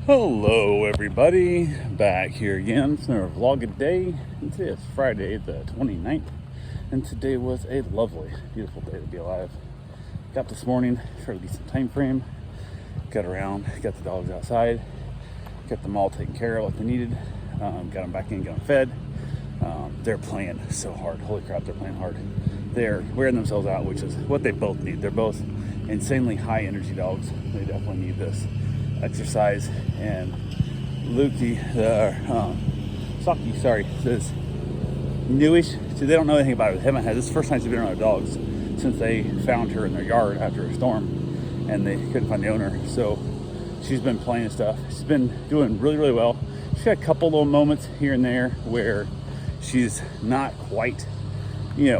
Hello everybody, back here again for another vlog a day. And today is Friday the 29th, and today was a lovely, beautiful day to be alive. Got this morning, fairly decent time frame, got around, got the dogs outside, got them all taken care of like they needed, got them back in, got them fed. They're playing so hard, holy crap, they're playing hard. They're wearing themselves out, which is what they both need. They're both insanely high energy dogs. They definitely need this exercise. And Lukey, Saki, is newish, so they don't know anything about it. They haven't had, this is the first time she's been around their dogs since they found her in their yard after a storm and they couldn't find the owner. So she's been playing and stuff. She's been doing really, really well. She's got a couple little moments here and there where she's not quite,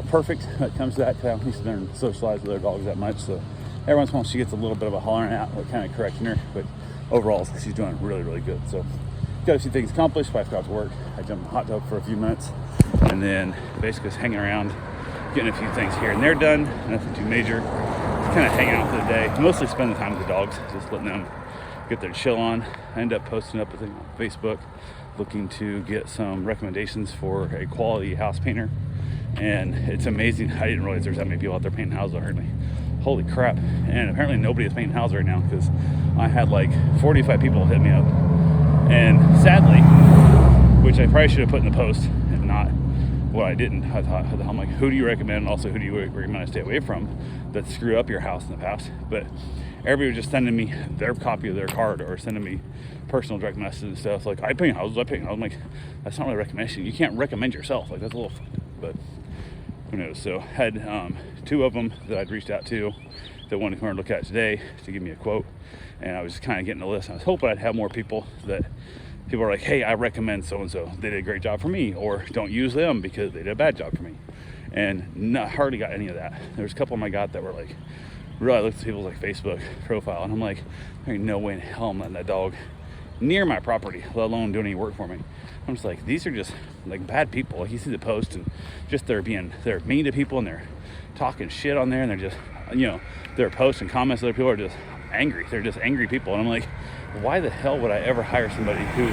perfect when it comes to that. I think she's been socialized with other dogs that much, so every once in a while she gets a little bit of a hollering out, like kind of correcting her, but overall she's doing really, really good. So got a few things accomplished. Wife got to work. I jumped in the hot tub for a few minutes and then basically was hanging around, getting a few things here and there done, nothing too major. Kind of hanging out for the day, mostly spending time with the dogs, just letting them get their chill on. I ended up posting up a thing on Facebook looking to get some recommendations for a quality house painter, and it's amazing. I didn't realize there's that many people out there painting houses already. Holy crap. And apparently nobody is painting houses right now, because I had like 45 people hit me up, and sadly, which I probably should have put in the post and not what I didn't, I thought, I'm like, who do you recommend, and also who do you recommend I stay away from that screw up your house in the past? But everybody was just sending me their copy of their card or sending me personal direct messages and stuff like, I paint houses. I'm like, that's not really a recommendation. You can't recommend yourself. Like, that's a little fun, but who knows? So had two of them that I'd reached out to that wanted to come and look at today to give me a quote, and I was just kind of getting a list. I was hoping I'd have more people that people are like, hey, I recommend so-and-so. They did a great job for me, or don't use them because they did a bad job for me. And hardly got any of that. There's a couple of them I got that were like, really, I looked at people's like Facebook profile and I'm like, there ain't no way in hell I'm letting that dog near my property, let alone doing any work for me. I'm just like, these are just like bad people. Like, you see the post and just they're mean to people and they're talking shit on there, and they're just, their posts and comments, other people are just angry. They're just angry people. And I'm like, why the hell would I ever hire somebody who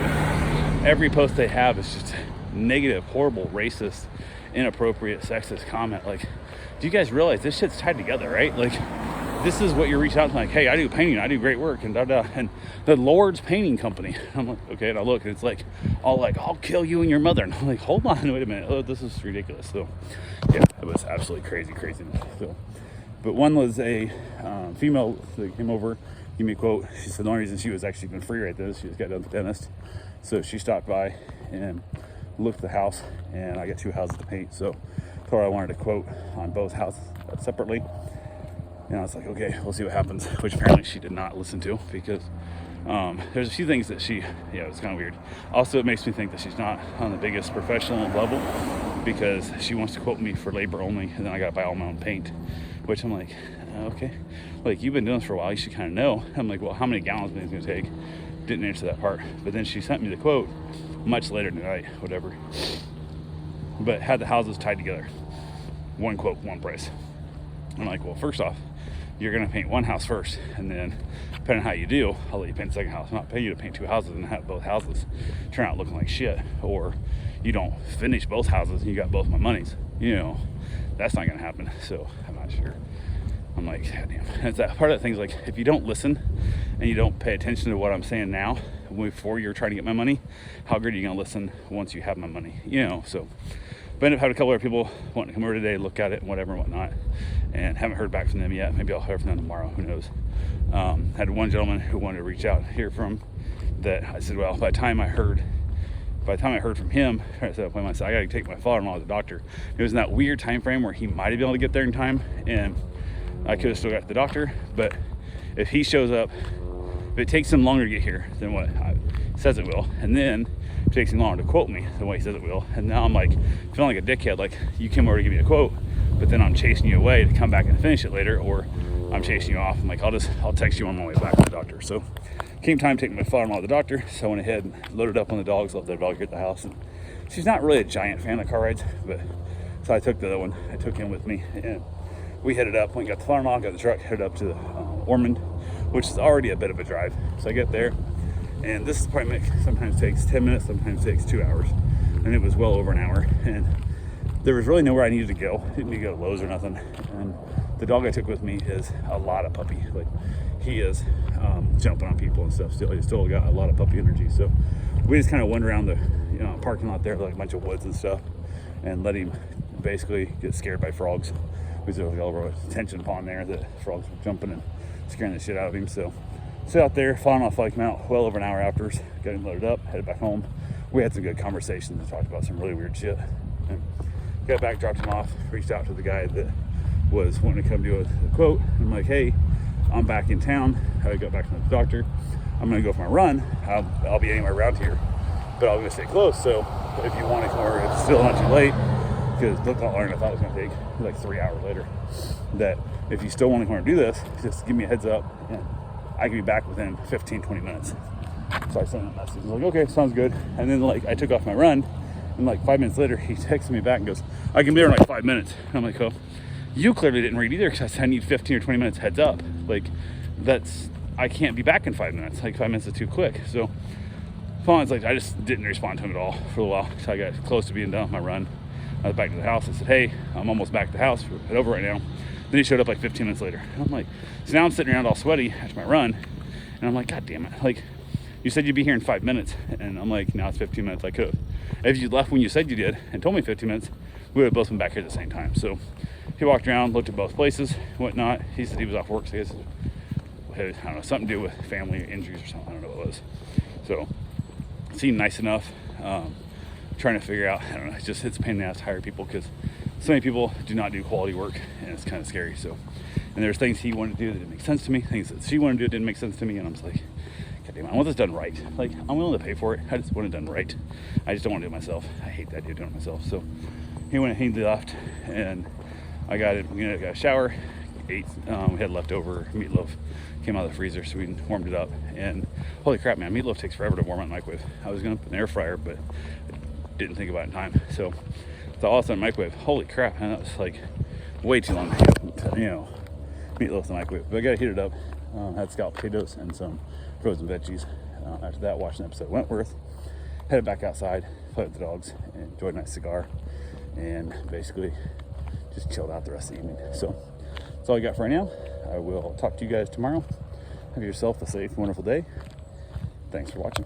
every post they have is just negative, horrible, racist, inappropriate, sexist comment? Like, do you guys realize this shit's tied together, right? Like, this is what you're reaching out to, like, hey, I do painting, I do great work, and and the Lord's Painting Company. I'm like, okay, and I look, and it's like, all like, I'll kill you and your mother. And I'm like, hold on, wait a minute, oh, this is ridiculous. So, yeah, it was absolutely crazy. So, but one was a female that came over, gave me a quote. She said the only reason she was actually been free right there is she just got done with the dentist. So she stopped by and looked at the house, and I got two houses to paint. So told her I wanted a quote on both houses separately. And I was like, okay, we'll see what happens, which apparently she did not listen to, because there's a few things that it's kind of weird. Also, it makes me think that she's not on the biggest professional level, because she wants to quote me for labor only, and then I got to buy all my own paint, which I'm like, okay, like, you've been doing this for a while, you should kind of know. I'm like, well, how many gallons is it going to take? Didn't answer that part. But then she sent me the quote much later tonight, whatever. But had the houses tied together. One quote, one price. I'm like, well, first off, you're going to paint one house first, and then depending on how you do, I'll let you paint the second house. I'm not paying you to paint two houses and have both houses turn out looking like shit, or you don't finish both houses and you got both my monies. That's not going to happen. So I'm not sure. I'm like, God damn. It's that part of the thing's like, if you don't listen and you don't pay attention to what I'm saying now before you're trying to get my money, how good are you going to listen once you have my money? So, but I ended up having a couple other people wanting to come over today, look at it and whatever and whatnot, and haven't heard back from them yet. Maybe I'll hear from them tomorrow, who knows. Had one gentleman who wanted to reach out and hear from that. I said, well, by the time I heard from him, I said, I got to take my father-in-law to the doctor. It was in that weird time frame where he might have been able to get there in time, and I could have still got to the doctor. But if he shows up, if it takes him longer to get here than what he says it will, and then it takes him longer to quote me than what he says it will, and now I'm like feeling like a dickhead, like, you came over to give me a quote, but then I'm chasing you away to come back and finish it later, or I'm chasing you off. I'm like, I'll text you on my way back to the doctor. So came time taking my father-in-law to the doctor, so I went ahead and loaded up on the dogs, left the dog here at the house. And she's not really a giant fan of car rides, but so I took the other one. I took him with me, and we headed up. Went and got the father-in-law, got the truck, headed up to Ormond, which is already a bit of a drive. So I get there, And this appointment sometimes takes 10 minutes, sometimes takes 2 hours. And it was well over an hour. And there was really nowhere I needed to go. Didn't need to go to Lowe's or nothing. And the dog I took with me is a lot of puppy. Like, he is jumping on people and stuff still. He's still got a lot of puppy energy. So we just kind of went around the parking lot there, like a bunch of woods and stuff, and let him basically get scared by frogs. There was a little detention pond there that frogs were jumping and scaring the shit out of him. So sit out there, falling off like out well over an hour afterwards, got him loaded up, headed back home. We had some good conversations and talked about some really weird shit. And got back, dropped him off, reached out to the guy that was wanting to come do a quote. I'm like, hey, I'm back in town. I got back from the doctor. I'm gonna go for my run. I'll be anywhere around here, but I'm gonna stay close. So if you want to come over, it's still not too late, because it looked a lot longer than I thought it was gonna take. Like 3 hours later. That if you still want to come over and do this, just give me a heads up, and I can be back within 15-20 minutes. So I sent him a message. I was like, okay, sounds good. And then like I took off my run, and like 5 minutes later, he texted me back and goes, I can be there in like 5 minutes. And I'm like, oh, you clearly didn't read either, because I said I need 15 or 20 minutes heads up. Like, I can't be back in 5 minutes. Like 5 minutes is too quick. So it's like I just didn't respond to him at all for a while. So I got close to being done with my run. I was back to the house. I said, hey, I'm almost back to the house. Head over right now. Then he showed up like 15 minutes later. And I'm like, so now I'm sitting around all sweaty after my run. And I'm like, God damn it. Like, you said you'd be here in 5 minutes. And I'm like, now it's 15 minutes. I could have. If you left when you said you did and told me 15 minutes, we would have both been back here at the same time. So he walked around, looked at both places, whatnot. He said he was off work. So I guess it had, I don't know, something to do with family injuries or something. I don't know what it was. So it seemed nice enough. Trying to figure out, I don't know, it's a pain in the ass to hire people, because so many people do not do quality work, and it's kind of scary. So, and there's things he wanted to do that didn't make sense to me, things that she wanted to do that didn't make sense to me, and I'm just like, God damn it, I want this done right. Like, I'm willing to pay for it, I just want it done right. I just don't want to do it myself. I hate the idea of doing it myself. So he went and he left, and I got a shower, ate, we had leftover meatloaf, came out of the freezer, so we warmed it up, and holy crap, man, meatloaf takes forever to warm out in the microwave. I was gonna put an air fryer, but didn't think about it in time. So it's all in the microwave. Holy crap, man, that was like way too long to meatloaf in the microwave. But I got to heat it up. Had scalloped potatoes and some frozen veggies. After that, watched an episode of Wentworth, headed back outside, played with the dogs, and enjoyed a nice cigar, and basically just chilled out the rest of the evening. So that's all I got for right now. I will talk to you guys tomorrow. Have yourself a safe, wonderful day. Thanks for watching.